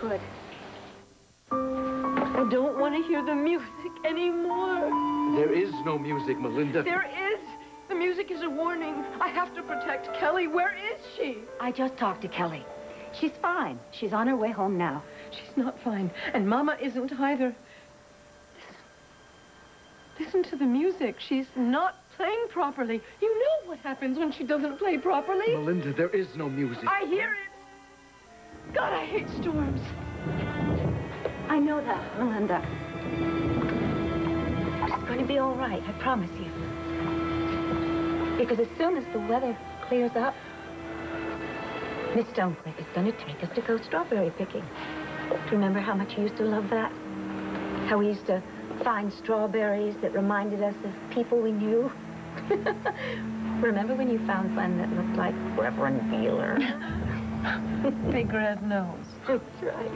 good. I don't want to hear the music anymore. There is no music, Melinda. There is. The music is a warning. I have to protect Kelly. Where is she? I just talked to Kelly. She's fine. She's on her way home now. She's not fine. And Mama isn't either. Listen to the music. She's not playing properly. You know what happens when she doesn't play properly. Melinda, there is no music. I hear it. God, I hate storms. I know that, Melinda. It's going to be all right, I promise you. Because as soon as the weather clears up, Miss Stonecliff is going to take us to go strawberry picking. Do you remember how much you used to love that? How we used to find strawberries that reminded us of people we knew? Remember when you found one that looked like Reverend Beeler? Big red nose. That's right.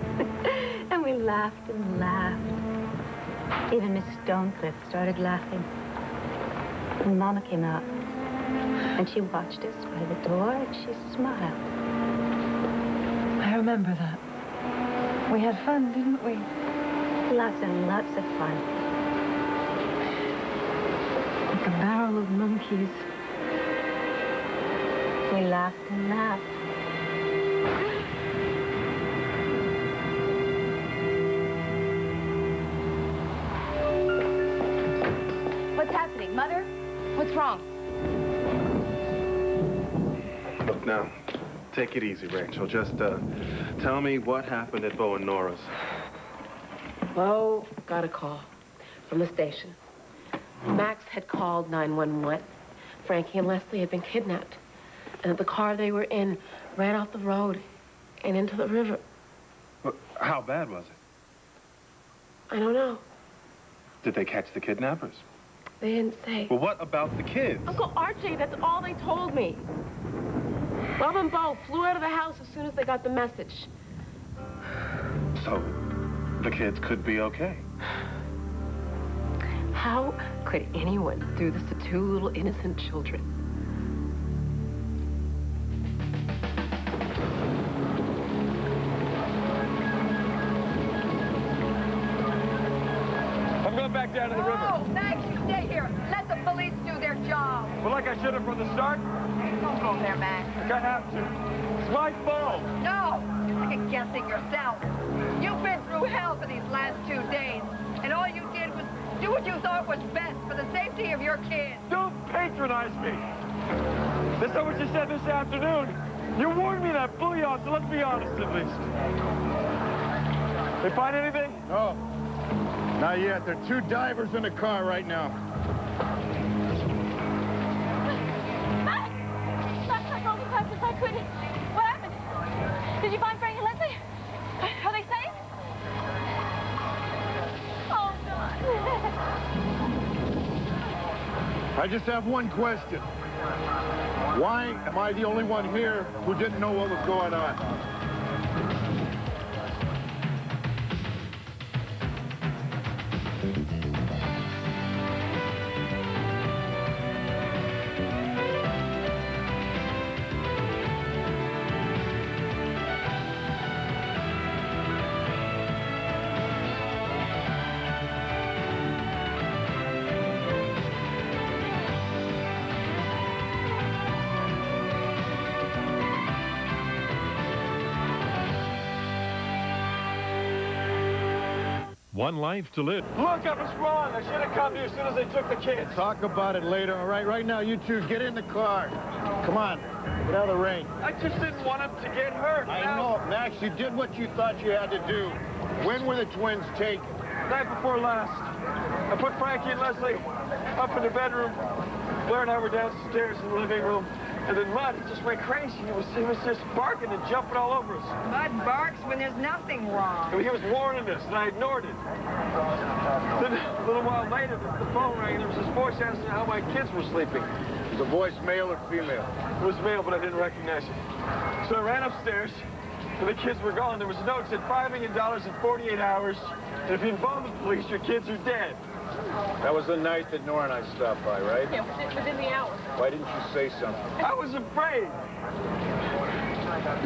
And we laughed and laughed. Even Miss Stonecliff started laughing. And Mama came out. And she watched us by the door and she smiled. I remember that. We had fun, didn't we? Lots and lots of fun. Like a barrel of monkeys. We laughed and laughed. What's happening, Mother? What's wrong? Look, now, take it easy, Rachel. Just, tell me what happened at Bo and Nora's. Bo got a call from the station. Max had called 911. Frankie and Leslie had been kidnapped. And the car they were in ran off the road and into the river. Well, how bad was it? I don't know. Did they catch the kidnappers? They didn't say. Well, what about the kids? Uncle Archie, that's all they told me. Bob and Bo flew out of the house as soon as they got the message. So, the kids could be okay. How could anyone do this to two little innocent children? I'm going back down to the river. Oh, Max, you stay here. Let the police do their job. Well, like I should have from the start? Don't go there, Max. Like I have to. It's my fault. No, you're second-guessing yourself. You've been through hell for these last 2 days, and all you did was do what you thought was best for the safety of your kids. Don't patronize me. That's not what you said this afternoon. You warned me that bully off, so let's be honest at least. They find anything? No. Not yet. There are 2 divers in the car right now. Max! Last time broke as fast as I could. What happened? Did you find Frank and Leslie? Are they safe? Oh, God. I just have one question. Why am I the only one here who didn't know what was going on? One life to live. Look, I was wrong. I should have come here as soon as they took the kids. Talk about it later, all right? Right now, you 2, get in the car. Come on, get out of the rain. I just didn't want them to get hurt. I know, Max, you did what you thought you had to do. When were the twins taken? Night before last. I put Frankie and Leslie up in the bedroom. Blair and I were downstairs in the living room. And then Mud, he just went crazy. He was just barking and jumping all over us. Mud barks when there's nothing wrong. I mean, he was warning us, and I ignored it. Then, a little while later, the phone rang, and there was this voice asking how my kids were sleeping. Was the voice male or female? It was male, but I didn't recognize it. So I ran upstairs, and the kids were gone. There was a note that said $5 million in 48 hours, and if you inform the police, your kids are dead. That was the night that Nora and I stopped by, right? Yeah, within the hour. Why didn't you say something? I was afraid.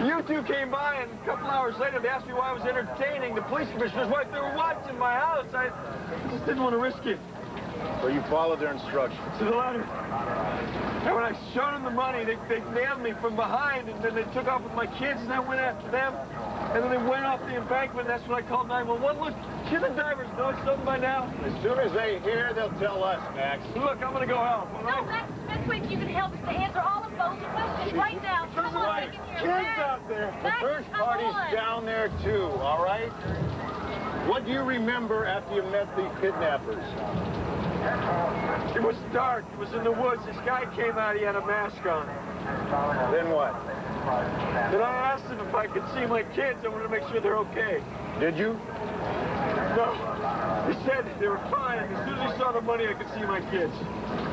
You two came by, and a couple hours later, they asked me why I was entertaining the police commissioner's wife. They were watching my house. I just didn't want to risk it. So you followed their instructions? To the letter. And when I showed them the money, they nailed me from behind, and then they took off with my kids, and I went after them. And then they went off the embankment, and that's when I called 911. Look, should the drivers know something by now? As soon as they hear, they'll tell us, Max. Look, I'm gonna go help, all right? No, Max, best way you can help is to answer all of those questions right now. Come on, Right. we can hear Kids Max. out there. The Max, search come party's on. down there, too, all right? What do you remember after you met the kidnappers? It was dark. It was in the woods. This guy came out. He had a mask on. Then what? Then I asked him if I could see my kids. I wanted to make sure they're okay. Did you? No. He said they were fine. As soon as he saw the money, I could see my kids.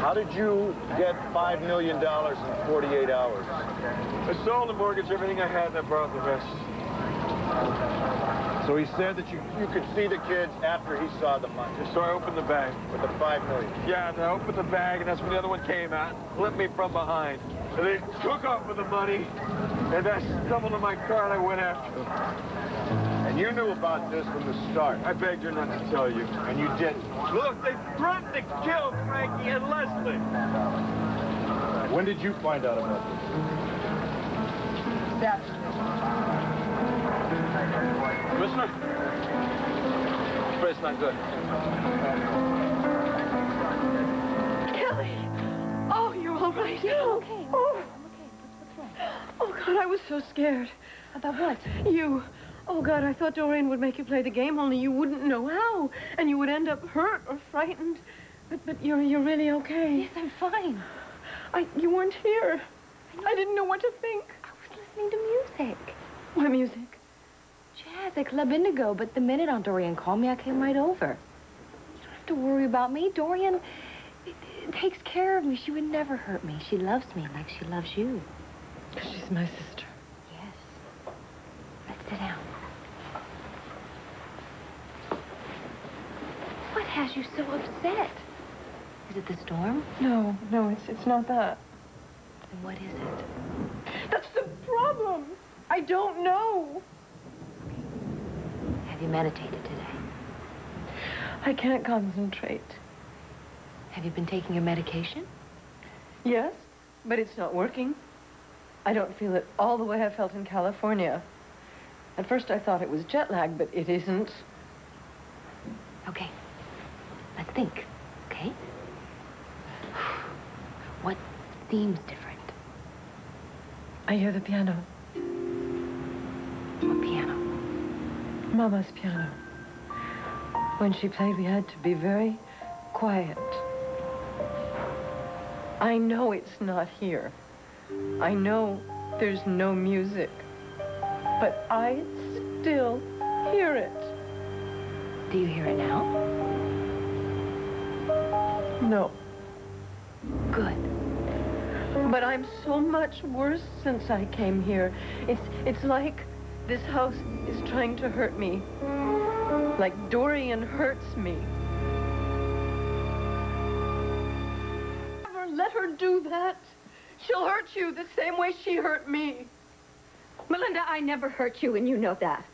How did you get $5 million in 48 hours? I sold the mortgage, everything I had, and I borrowed the rest. So he said that you could see the kids after he saw the money. So I opened the bag. With the $5 million. Yeah, and I opened the bag, and that's when the other one came out and flipped me from behind. And they took off with the money, and I stumbled in my car, and I went after them. And you knew about this from the start. I begged her not to tell you. And you didn't. Look, they threatened to kill Frankie and Leslie. When did you find out about this? Commissioner? Spread's not good. Kelly! Oh, you're all right. Yeah, I'm okay. Oh. I'm okay. What's wrong? Oh, God, I was so scared. About what? You. Oh, God, I thought Dorian would make you play the game, only you wouldn't know how. And you would end up hurt or frightened. But you're really okay. Yes, I'm fine. You weren't here. I didn't know what to think. I was listening to music. What music? Jazz at Club Indigo, but the minute Aunt Dorian called me, I came right over. You don't have to worry about me. Dorian takes care of me. She would never hurt me. She loves me like she loves you. She's my sister. Yes. Let's sit down. What has you so upset? Is it the storm? No, it's not that. Then what is it? That's the problem. I don't know. Have you meditated today? I can't concentrate. Have you been taking your medication? Yes, but it's not working. I don't feel it all the way I felt in California. At first I thought it was jet lag, but it isn't. Okay. Let's think, okay? What seems different? I hear the piano. What piano? Mama's piano. When she played, we had to be very quiet. I know it's not here. I know there's no music. But I still hear it. Do you hear it now? No. Good. But I'm so much worse since I came here. It's like this house is trying to hurt me. Like Dorian hurts me. Never let her do that. She'll hurt you the same way she hurt me. Melinda, I never hurt you, and you know that.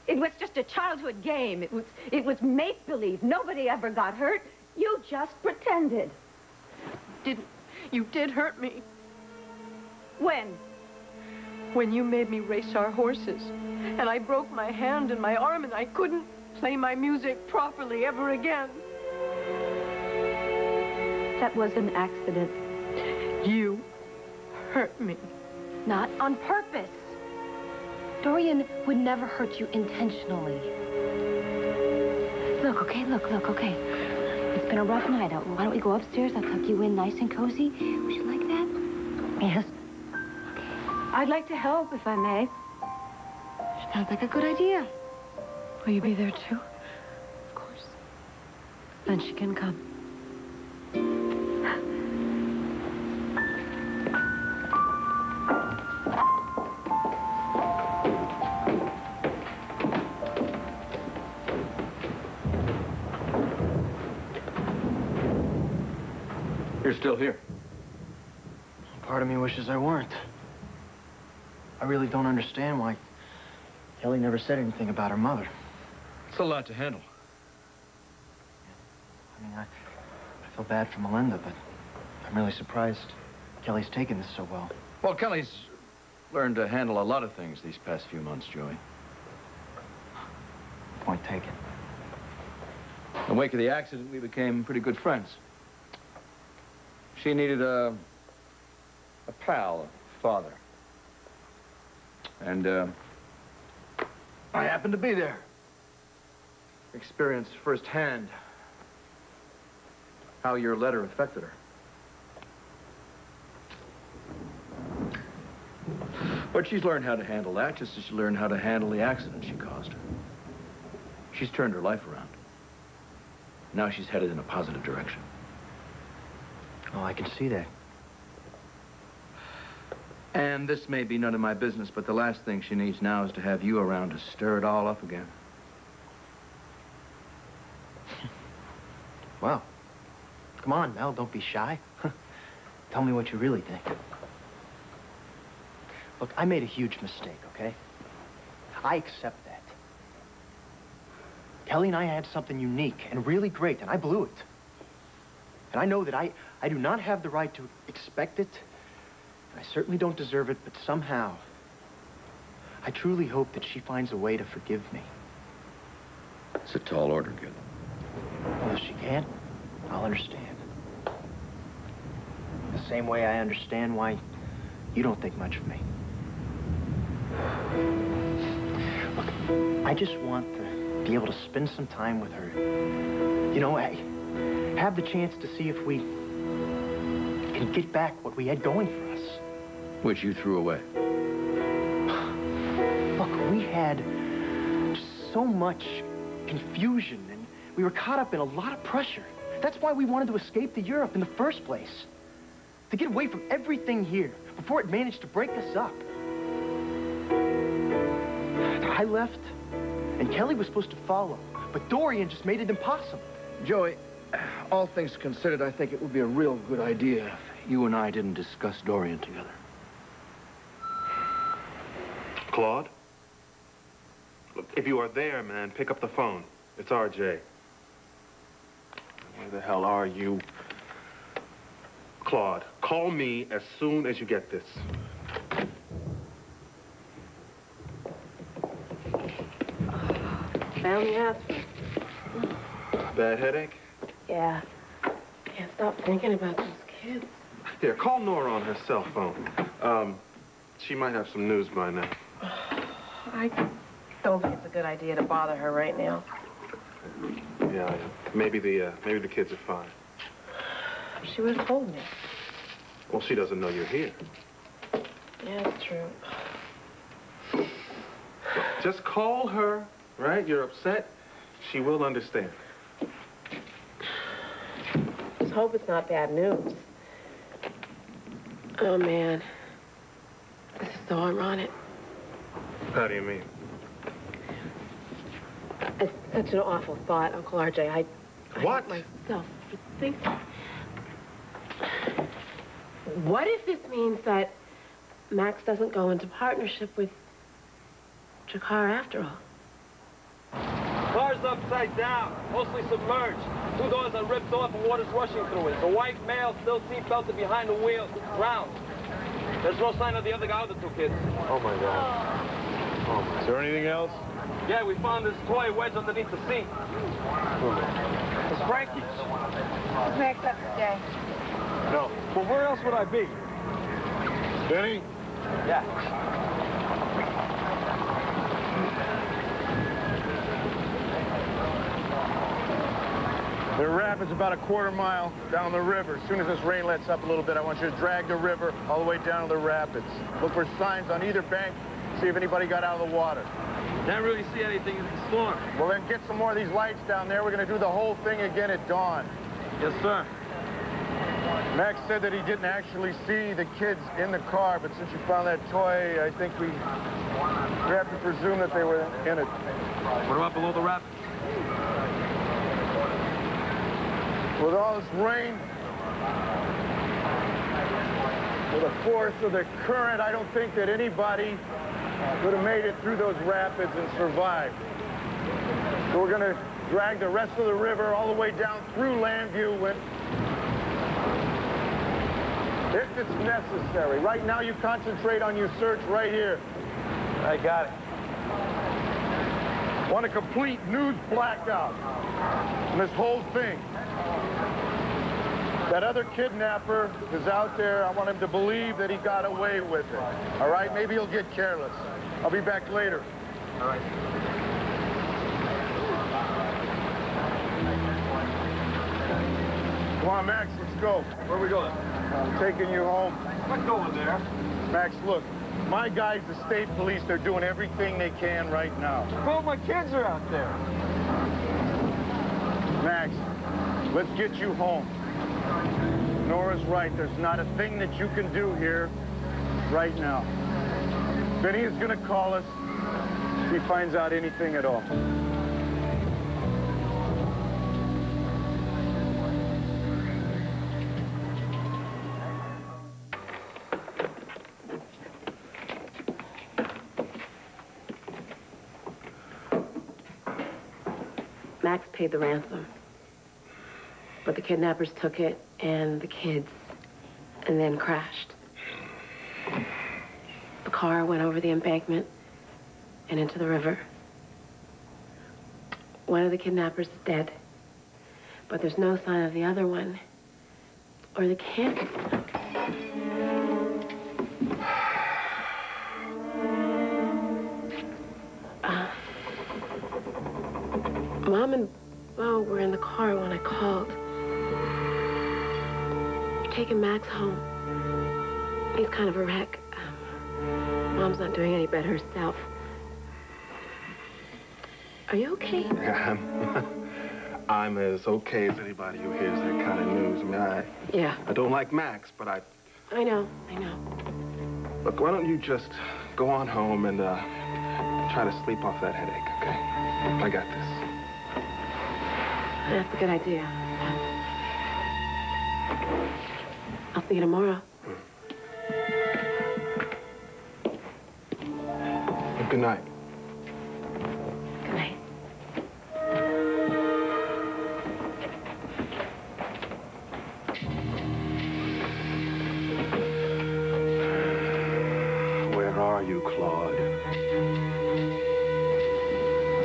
It was just a childhood game. It was make-believe. Nobody ever got hurt. You just pretended. You did hurt me. When? When you made me race our horses. And I broke my hand and my arm, and I couldn't play my music properly ever again. That was an accident. You hurt me. Not on purpose. Dorian would never hurt you intentionally. Look, okay. It's been a rough night out. Why don't we go upstairs? I'll tuck you in nice and cozy. Would you like that? Yes. I'd like to help, if I may. Sounds like a good idea. Will you be there, too? Of course. Then she can come. You're still here. Part of me wishes I weren't. I really don't understand why Kelly never said anything about her mother. It's a lot to handle. I mean, I feel bad for Melinda, but I'm really surprised Kelly's taken this so well. Well, Kelly's learned to handle a lot of things these past few months, Joey. Point taken. In the wake of the accident, we became pretty good friends. She needed a pal, a father. And, I happened to be there. Experienced firsthand how your letter affected her. But she's learned how to handle that, just as she learned how to handle the accident she caused her. She's turned her life around. Now she's headed in a positive direction. Oh, I can see that. And this may be none of my business, but the last thing she needs now is to have you around to stir it all up again. Well, come on, Mel, don't be shy. Tell me what you really think. Look, I made a huge mistake, okay? I accept that. Kelly and I had something unique and really great, and I blew it. And I know that I do not have the right to expect it. I certainly don't deserve it, but somehow, I truly hope that she finds a way to forgive me. It's a tall order, kid. Well, if she can't, I'll understand. The same way I understand why you don't think much of me. Look, I just want to be able to spend some time with her. You know, have the chance to see if we can get back what we had going for us. Which you threw away. Look, we had so much confusion, and we were caught up in a lot of pressure. That's why we wanted to escape to Europe in the first place. To get away from everything here before it managed to break us up. I left, and Kelly was supposed to follow, but Dorian just made it impossible. Joey, all things considered, I think it would be a real good idea if you and I didn't discuss Dorian together. Claude? Look, if you are there, man, pick up the phone. It's RJ. Where the hell are you? Claude, call me as soon as you get this. Found the answer. Bad headache? Yeah. Can't stop thinking about those kids. Here, call Nora on her cell phone. She might have some news by now. I don't think it's a good idea to bother her right now. Yeah. Maybe the kids are fine. She would have told me. Well, she doesn't know you're here. Yeah, it's true. Just call her, right? You're upset. She will understand. Let's hope it's not bad news. Oh, man. This is so ironic. How do you mean? It's such an awful thought, Uncle RJ. I What? myself for thinking. What if this means that Max doesn't go into partnership with Jakar after all? Car's upside down, mostly submerged. 2 doors are ripped off and water's rushing through it. The white male still seatbelted behind the wheel, drowned. There's no sign of the other 2 kids. Oh, my God. Oh, my. Is there anything else? Yeah, we found this toy wedged underneath the seat. It's Frankie's. Max up today. No. Well, where else would I be? Benny? Yeah. The rapid's about a quarter mile down the river. As soon as this rain lets up a little bit, I want you to drag the river all the way down to the rapids. Look for signs on either bank, see if anybody got out of the water. Can't really see anything in the storm. Well, then get some more of these lights down there. We're going to do the whole thing again at dawn. Yes, sir. Max said that he didn't actually see the kids in the car, but since you found that toy, I think we have to presume that they were in it. What about below the rapids? With all this rain, With the force of the current, I don't think that anybody would have made it through those rapids and survived. So we're gonna drag the rest of the river all the way down through Landview if it's necessary. Right now, you concentrate on your search right here. I got it. Want a complete news blackout on this whole thing. That other kidnapper is out there. I want him to believe that he got away with it. All right? Maybe he'll get careless. I'll be back later. All right. Come on, Max, let's go. Where are we going? I'm taking you home. I'm not going there. Max, look, my guys, the state police, they're doing everything they can right now. Both my kids are out there. Max, let's get you home. Nora's right. There's not a thing that you can do here right now. Benny is going to call us if he finds out anything at all. Max paid the ransom. But the kidnappers took it and the kids and then crashed. The car went over the embankment and into the river. One of the kidnappers is dead, but there's no sign of the other one or the kids. Mom and Bo were in the car when I called. Taking Max home. He's kind of a wreck. Mom's not doing any better herself. Are you okay? Yeah, I'm as okay as anybody who hears that kind of news. I mean, Yeah. I don't like Max, but I know. Look, why don't you just go on home and try to sleep off that headache, okay? I got this. That's a good idea. I'll see you tomorrow. Good night. Good night. Where are you, Claude?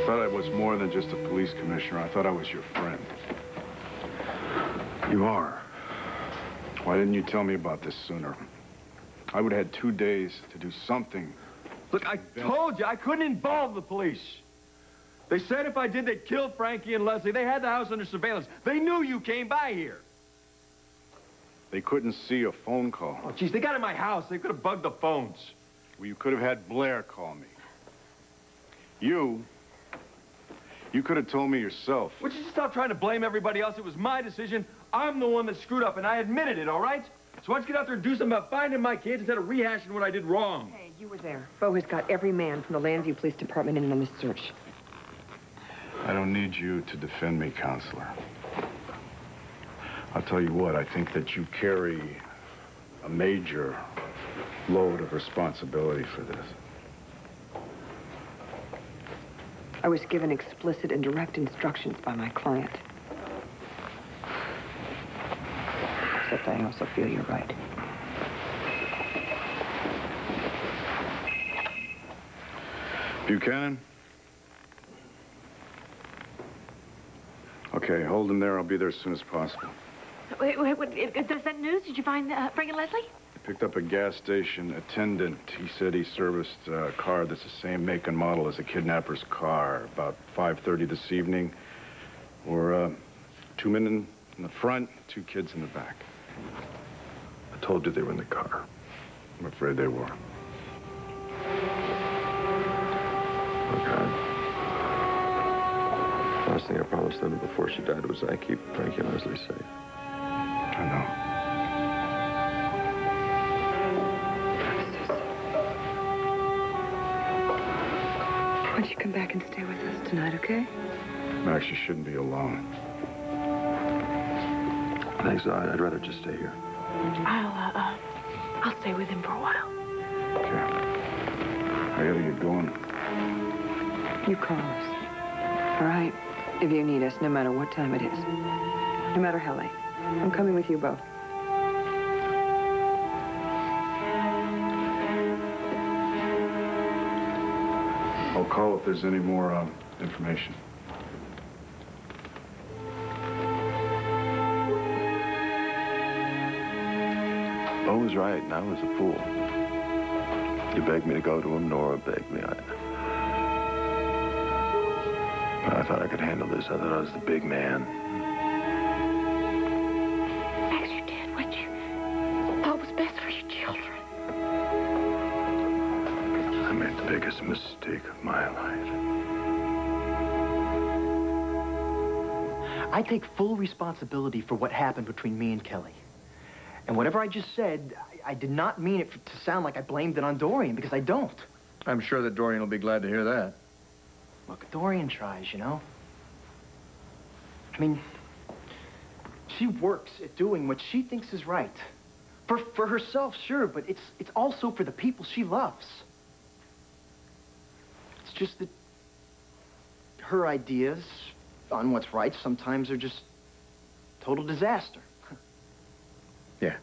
I thought I was more than just a police commissioner. I thought I was your friend. You are. Why didn't you tell me about this sooner? I would have had 2 days to do something. Look, I told you I couldn't involve the police. They said if I did, they'd kill Frankie and Leslie. They had the house under surveillance. They knew you came by here. They couldn't see a phone call. Oh, geez, they got in my house. They could have bugged the phones. Well, you could have had Blair call me. You could have told me yourself. Would you just stop trying to blame everybody else? It was my decision. I'm the one that screwed up, and I admitted it, all right? So why don't you get out there and do something about finding my kids instead of rehashing what I did wrong? Hey, you were there. Bo has got every man from the Landview Police Department in on this search. I don't need you to defend me, counselor. I'll tell you what, I think that you carry a major load of responsibility for this. I was given explicit and direct instructions by my client. Except I also feel you're right. Buchanan? Okay, hold him there. I'll be there as soon as possible. Wait, does that news? Did you find Frank and Leslie? I picked up a gas station attendant. He said he serviced a car that's the same make and model as the kidnapper's car. About 5:30 this evening. Or 2 men in the front, 2 kids in the back. I told you they were in the car. I'm afraid they were. Okay. Last thing I promised them before she died was I keep Frankie and Leslie safe. I know. Why don't you come back and stay with us tonight, okay? Max, you shouldn't be alone. Thanks, I'd rather just stay here. I'll I'll stay with him for a while. Okay. I gotta get going. You call us. All right? If you need us, no matter what time it is. No matter how late. I'm coming with you both. I'll call if there's any more information. Bo was right, and I was a fool. You begged me to go to him, Nora begged me. I thought I could handle this. I thought I was the big man. Max, you did what you thought was best for your children. I made the biggest mistake of my life. I take full responsibility for what happened between me and Kelly. And whatever I just said, I did not mean it to sound like I blamed it on Dorian, because I don't. I'm sure that Dorian will be glad to hear that. Look, Dorian tries, you know? I mean, she works at doing what she thinks is right. For herself, sure, but it's also for the people she loves. It's just that her ideas on what's right sometimes are just total disaster. Yeah.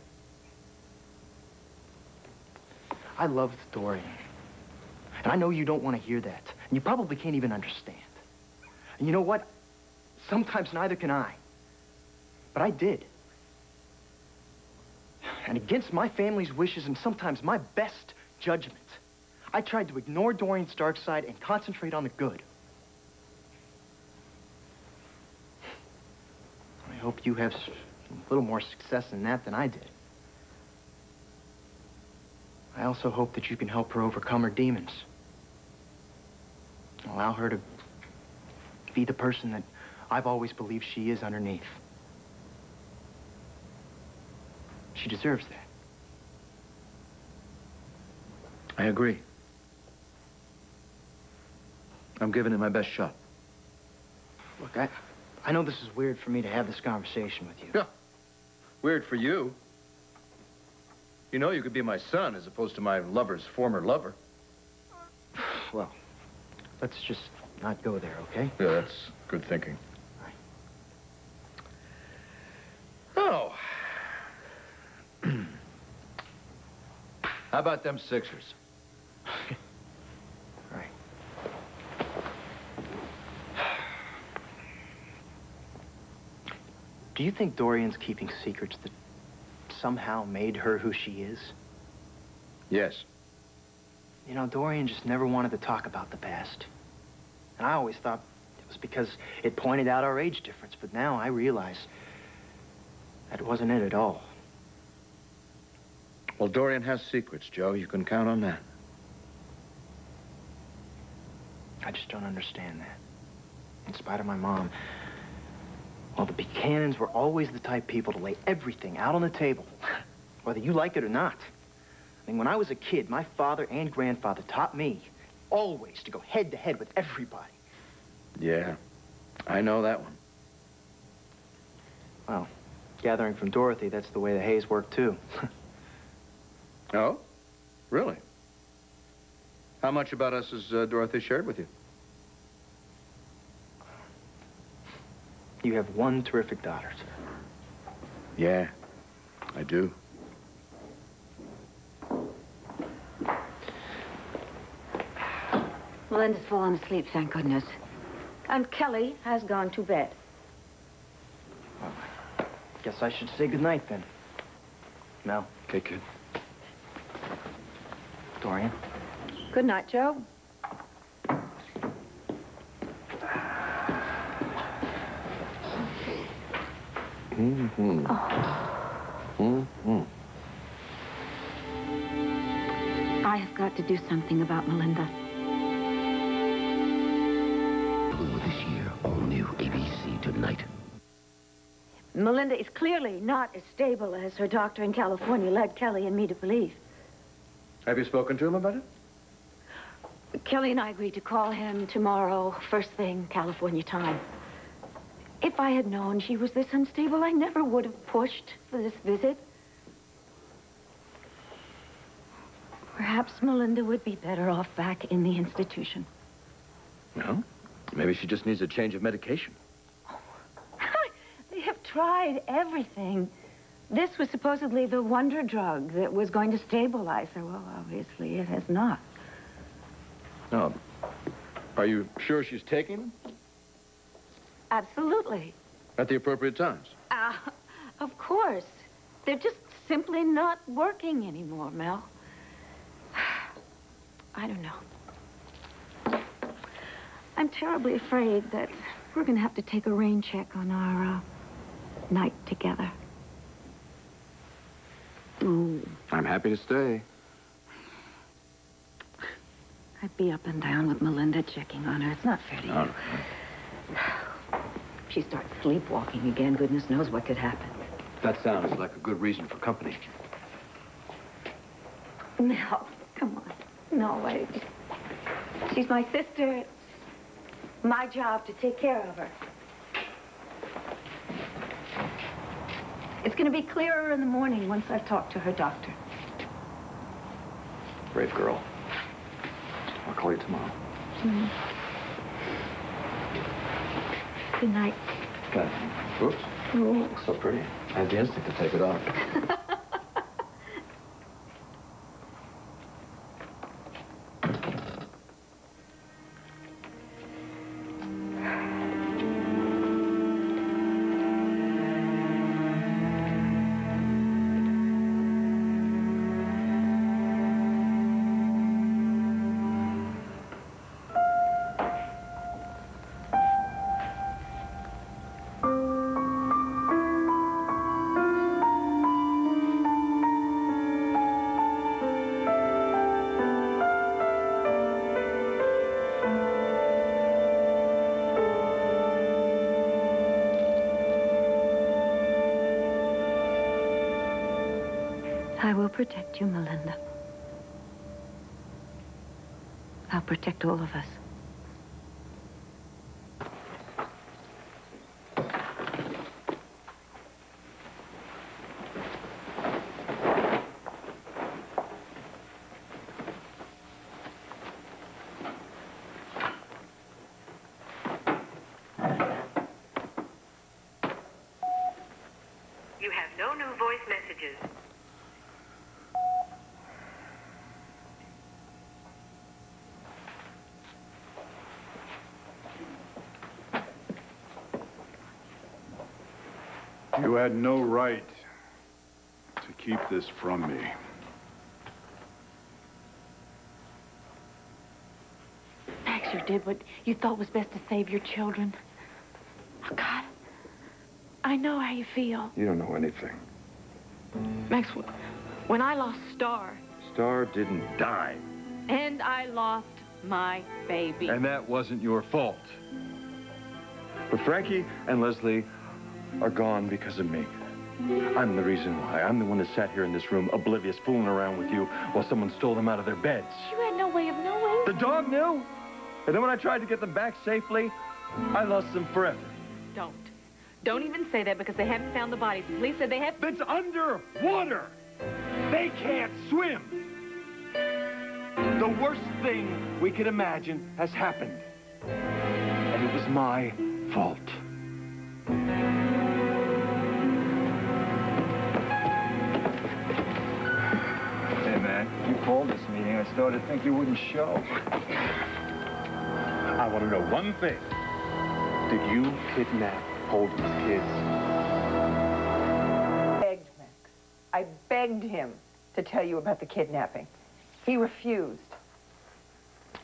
I loved Dorian. And I know you don't want to hear that. And you probably can't even understand. And you know what? Sometimes neither can I. But I did. And against my family's wishes and sometimes my best judgment, I tried to ignore Dorian's dark side and concentrate on the good. I hope you have a little more success in that than I did. I also hope that you can help her overcome her demons. Allow her to be the person that I've always believed she is underneath. She deserves that. I agree. I'm giving it my best shot. Look, I know this is weird for me to have this conversation with you. Yeah. Weird for you. You know you could be my son as opposed to my lover's former lover. Well, let's just not go there, okay? Yeah, that's good thinking. Oh. How about them Sixers? Right. Do you think Dorian's keeping secrets that somehow made her who she is? Yes. You know, Dorian just never wanted to talk about the past. And I always thought it was because it pointed out our age difference, but now I realize that it wasn't it at all. Well, Dorian has secrets, Joe. You can count on that. I just don't understand that. In spite of my mom, well, the Buchanans were always the type of people to lay everything out on the table, whether you like it or not. I mean, when I was a kid, my father and grandfather taught me always to go head to head with everybody. Yeah, I know that one. Well, gathering from Dorothy, that's the way the Hayes work, too. Oh? Really? How much about us has Dorothy shared with you? You have one terrific daughter, sir. Yeah, I do. Melinda's fallen asleep, thank goodness. And Kelly has gone to bed. Well, guess I should say goodnight, then. Mel. Okay, kid. Dorian. Good night, Joe. Mm-hmm. Oh. Mm-hmm. I have got to do something about Melinda. Blue this year, all new ABC tonight. Melinda is clearly not as stable as her doctor in California led Kelly and me to believe. Have you spoken to him about it? Kelly and I agreed to call him tomorrow, first thing, California time. If I had known she was this unstable, I never would have pushed for this visit. Perhaps Melinda would be better off back in the institution. No? Maybe she just needs a change of medication. They have tried everything. This was supposedly the wonder drug that was going to stabilize her. Well, obviously, it has not. No. Are you sure she's taking them? Absolutely. At the appropriate times? Of course. They're just simply not working anymore, Mel. I don't know. I'm terribly afraid that we're going to have to take a rain check on our night together. Ooh. I'm happy to stay. I'd be up and down with Melinda checking on her. It's not fair to you. No. If she starts sleepwalking again, goodness knows what could happen. That sounds like a good reason for company. No, come on. No, she's my sister. It's my job to take care of her. It's going to be clearer in the morning once I've talked to her doctor. Brave girl. I'll call you tomorrow. Good night. Okay. Oops. Oh. So pretty. I had the instinct to take it off. I will protect you, Melinda. I'll protect all of us. You have no new voice messages. You had no right to keep this from me. Max, you did what you thought was best to save your children. Oh, God. I know how you feel. You don't know anything. Max, when I lost Star... Star didn't die. And I lost my baby. And that wasn't your fault. But Frankie and Leslie are gone because of me. I'm the reason why. I'm the one that sat here in this room, oblivious, fooling around with you while someone stole them out of their beds. You had no way of knowing. The dog knew. And then when I tried to get them back safely, I lost them forever. Don't. Don't even say that because they haven't found the bodies. The police said they have... It's underwater. They can't swim. The worst thing we could imagine has happened. And it was my fault. Hey, man, you called this meeting. I started to think you wouldn't show. I want to know one thing. Did you kidnap Holden's kids? Begged Max. I begged him to tell you about the kidnapping. He refused.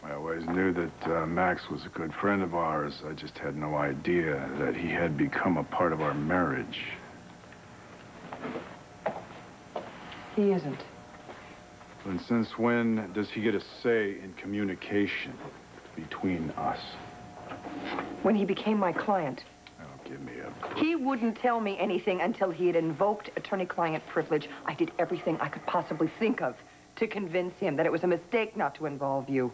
I always knew that Max was a good friend of ours. I just had no idea that he had become a part of our marriage. He isn't. And since when does he get a say in communication between us? When he became my client. Oh, give me a... He wouldn't tell me anything until he had invoked attorney-client privilege. I did everything I could possibly think of to convince him that it was a mistake not to involve you.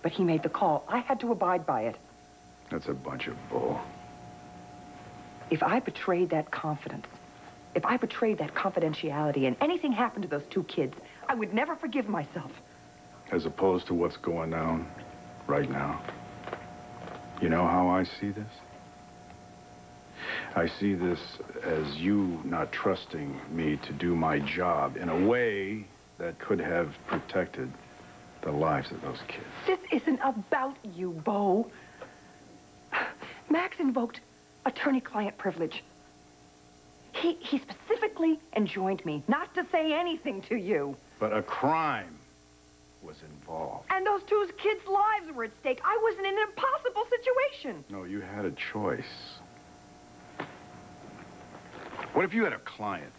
But he made the call. I had to abide by it. That's a bunch of bull. If I betrayed that confidence, if I betrayed that confidentiality and anything happened to those two kids, I would never forgive myself. as opposed to what's going on right now. You know how I see this? I see this as you not trusting me to do my job in a way that could have protected the lives of those kids. This isn't about you, Bo. Max invoked attorney-client privilege. He specifically enjoined me not to say anything to you. But a crime was involved. And those two kids' lives were at stake. I was in an impossible situation. No, you had a choice. What if you had a client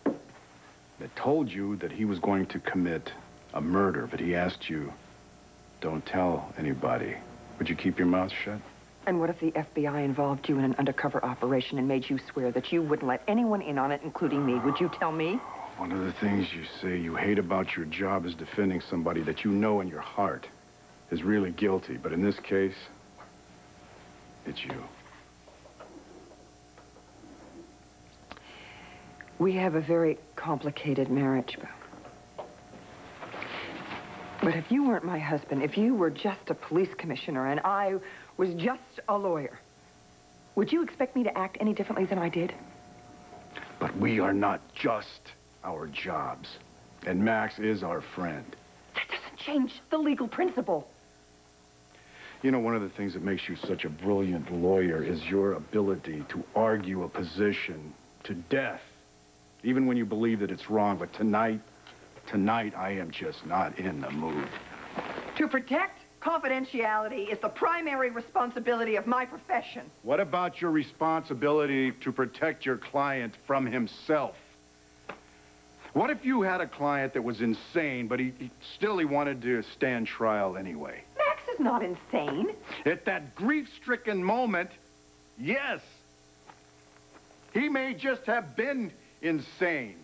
that told you that he was going to commit a murder, but he asked you, don't tell anybody? Would you keep your mouth shut? And what if the FBI involved you in an undercover operation and made you swear that you wouldn't let anyone in on it, including me? Would you tell me? One of the things you say you hate about your job is defending somebody that you know in your heart is really guilty. But in this case, it's you. We have a very complicated marriage, Bo. But if you weren't my husband, if you were just a police commissioner and I was just a lawyer, would you expect me to act any differently than I did? But we are not just our jobs. And Max is our friend. That doesn't change the legal principle. You know, one of the things that makes you such a brilliant lawyer is your ability to argue a position to death, even when you believe that it's wrong. But tonight, I am just not in the mood. To protect confidentiality is the primary responsibility of my profession. What about your responsibility to protect your client from himself? What if you had a client that was insane, but he wanted to stand trial anyway? Max is not insane. At that grief-stricken moment, yes. He may just have been insane.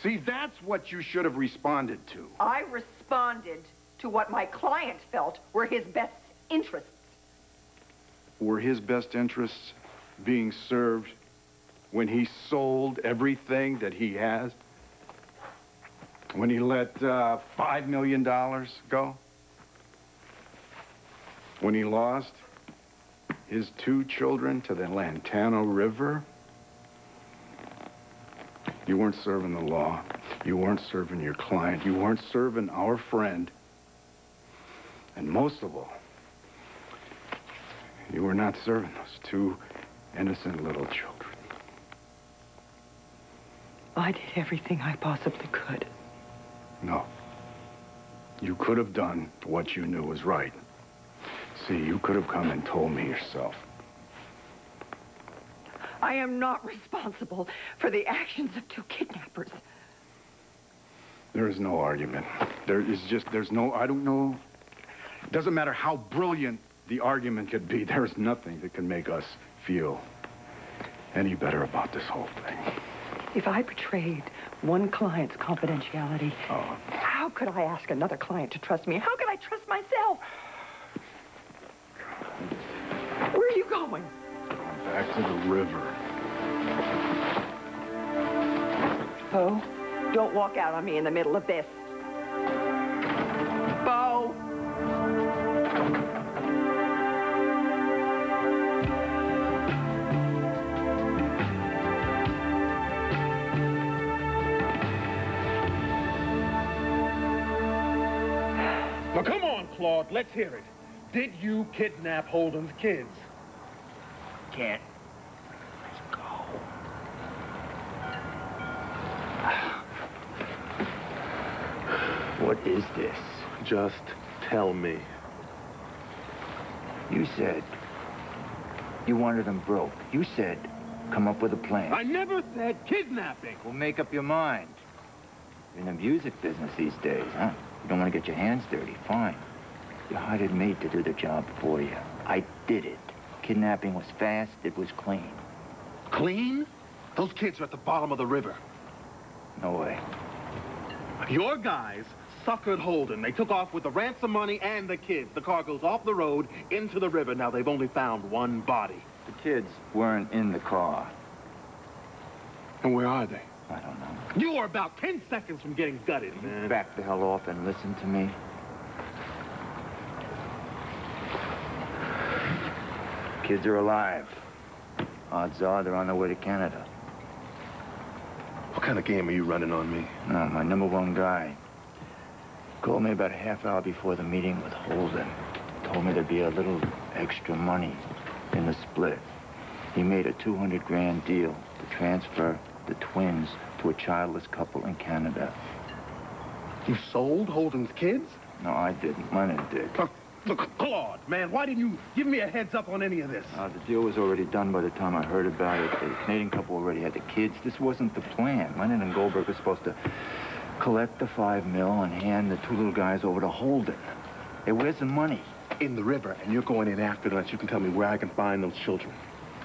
See, that's what you should have responded to. I responded to what my client felt were his best interests. Were his best interests being served when he sold everything that he has? When he let $5 million go? When he lost his 2 children to the Lantana River? You weren't serving the law. You weren't serving your client. You weren't serving our friend. And most of all, you were not serving those 2 innocent little children. I did everything I possibly could. No. You could have done what you knew was right. See, you could have come and told me yourself. I am not responsible for the actions of 2 kidnappers. There is no argument. There's no, I don't know. It doesn't matter how brilliant the argument could be. There's nothing that can make us feel any better about this whole thing. If I betrayed one client's confidentiality, how could I ask another client to trust me? How could I trust myself? Where are you going? Back to the river. Bo, don't walk out on me in the middle of this. Bo! Now, come on, Claude. Let's hear it. Did you kidnap Holden's kids? Can't. Let's go. What is this? Just tell me. You said you wanted them broke. You said come up with a plan. I never said kidnapping. Well, make up your mind. You're in the music business these days, huh? You don't want to get your hands dirty. Fine. You hired me to do the job for you. I did it. Kidnapping was fast. It was clean. Clean? Those kids are at the bottom of the river. No way. Your guys suckered Holden. They took off with the ransom money and the kids. The car goes off the road into the river. Now they've only found one body. The kids weren't in the car. And where are they? I don't know. You are about 10 seconds from getting gutted, man. Back the hell off and listen to me. Kids are alive. Odds are they're on their way to Canada. What kind of game are you running on me? No, my #1 guy called me about a half hour before the meeting with Holden. Told me there'd be a little extra money in the split. He made a 200 grand deal to transfer the twins to a childless couple in Canada. You sold Holden's kids? No, I didn't. Leonard did. Look, Claude, man, why didn't you give me a heads up on any of this? The deal was already done by the time I heard about it. The Canadian couple already had the kids. This wasn't the plan. Leonard and Goldberg were supposed to collect the $5 million and hand the two little guys over to Holden. Hey, where's the money? In the river, and you're going in after them. You can tell me where I can find those children.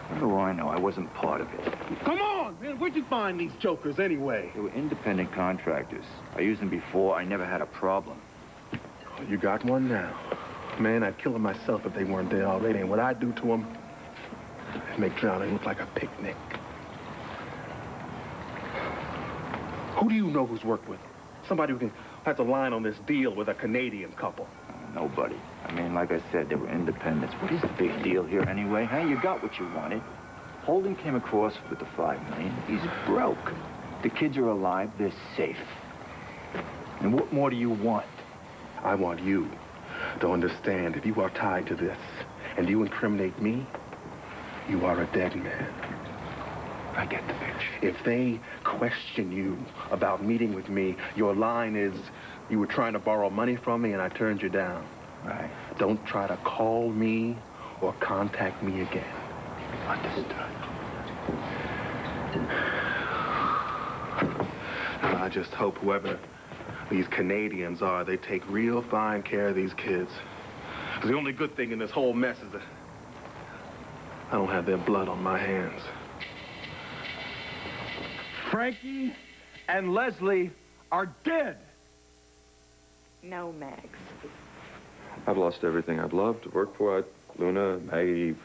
What do I know? I wasn't part of it. Come on, man. Where'd you find these jokers anyway? They were independent contractors. I used them before. I never had a problem. Oh, you got one now. Man, I'd kill them myself if they weren't there already. And what I'd do to them, I'd make drowning look like a picnic. Who do you know who's worked with them? Somebody who can has a line on this deal with a Canadian couple. Nobody. I mean, like I said, they were independents. What is the big deal here anyway? Hey, you got what you wanted. Holden came across with the $5 million. He's broke. The kids are alive. They're safe. And what more do you want? I want you to understand if you are tied to this and you incriminate me, you are a dead man. I get the pitch. If they question you about meeting with me, your line is, you were trying to borrow money from me and I turned you down. Right. Don't try to call me or contact me again. Understood. I just hope whoever these Canadians are, they take real fine care of these kids. 'Cause the only good thing in this whole mess is that I don't have their blood on my hands. Frankie and Leslie are dead. No, Max. I've lost everything I've loved, worked for. Luna, Maggie.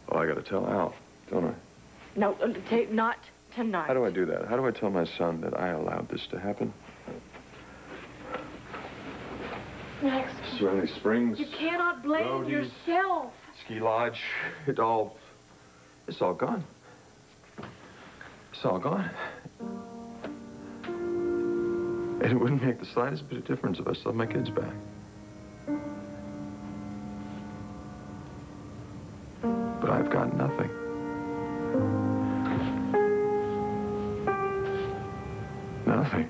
Oh, I gotta tell Al, don't I? No, not tonight. How do I do that? How do I tell my son that I allowed this to happen? Max. Surrey Springs. You cannot blame Roadies, yourself. Ski Lodge. It's all gone. It's all gone. And it wouldn't make the slightest bit of difference if I still had my kids back. But I've got nothing. Nothing.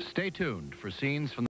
Stay tuned for scenes from